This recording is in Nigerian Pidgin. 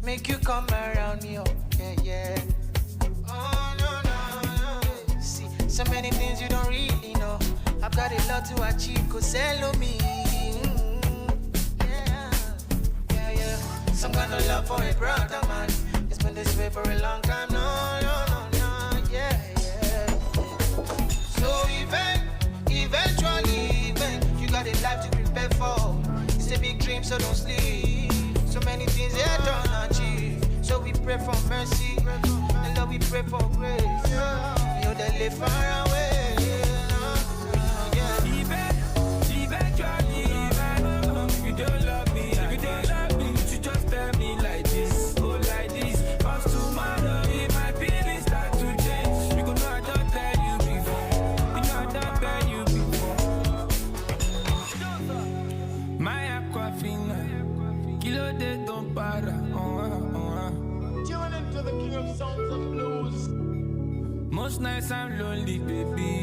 make you come around me, oh, yeah, yeah. Oh, no, no, no. See, so many things you don't really know. I've got a lot to achieve, cause hello me. Yeah, yeah, yeah. Some kind of love for a brother, man. It's been this way for a long time, no, no, no, no, yeah, yeah. So eventually, you got a life to prepare for. It's a big dream, so don't sleep. So many things you don't achieve. So we pray for mercy, and Lord we pray for grace. You they live far away. Eventually, if you don't love me, you just tell me like this, oh like this. Cause tomorrow, if my feelings start to change, you know I don't tell you before. You know I don't tell you before. My Aquafina, kilo de don't para. Tune into the king of sounds and blues. Most nights I'm lonely, baby.